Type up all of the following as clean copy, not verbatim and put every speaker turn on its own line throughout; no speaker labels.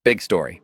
Big story.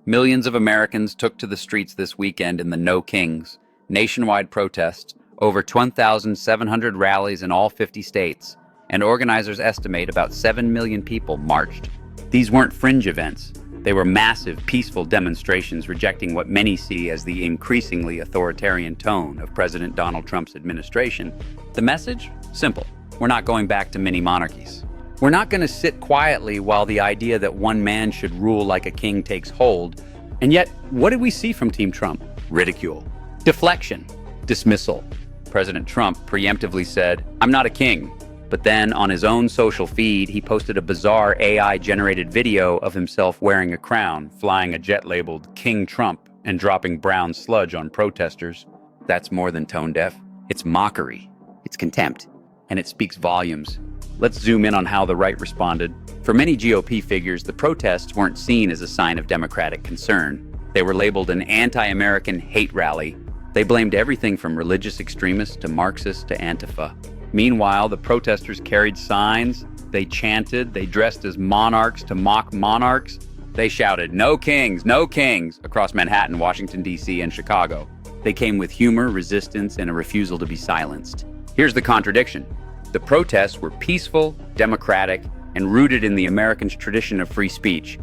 Millions of Americans took to the streets this weekend in the No Kings nationwide protests, over 12,700 rallies in all 50 states, and organizers estimate about 7 million people marched. These weren't fringe events. They were massive, peaceful demonstrations rejecting what many see as the increasingly authoritarian tone of President Donald Trump's administration. The message? Simple. We're not going back to mini monarchies. We're not going to sit quietly while the idea that one man should rule like a king takes hold. And yet, what did we see from Team Trump? Ridicule, deflection, dismissal. President Trump preemptively said, "I'm not a king." But then on his own social feed, he posted a bizarre AI-generated video of himself wearing a crown, flying a jet labeled King Trump, and dropping brown sludge on protesters. That's more than tone deaf. It's mockery. It's contempt. And it speaks volumes. Let's zoom in on how the right responded. For many GOP figures, the protests weren't seen as a sign of democratic concern. They were labeled an anti-American hate rally. They blamed everything from religious extremists to Marxists to Antifa. Meanwhile, the protesters carried signs, they chanted, they dressed as monarchs to mock monarchs. They shouted, "No kings, no kings," across Manhattan, Washington, D.C., and Chicago. They came with humor, resistance, and a refusal to be silenced. Here's the contradiction. The protests were peaceful, democratic, and rooted in the American tradition of free speech.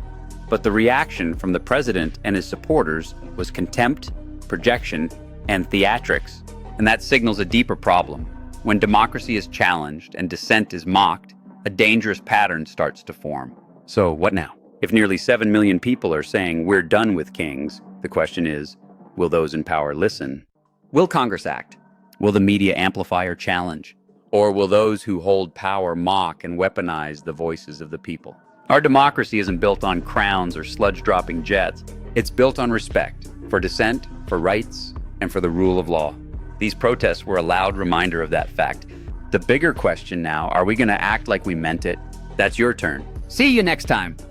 But the reaction from the president and his supporters was contempt, projection, and theatrics. And that signals a deeper problem. When democracy is challenged and dissent is mocked, a dangerous pattern starts to form. So what now? If nearly 7 million people are saying we're done with kings, the question is, will those in power listen? Will Congress act? Will the media amplify or challenge? Or will those who hold power mock and weaponize the voices of the people? Our democracy isn't built on crowns or sludge-dropping jets. It's built on respect for dissent, for rights, and for the rule of law. These protests were a loud reminder of that fact. The bigger question now, are we going to act like we meant it? That's your turn. See you next time.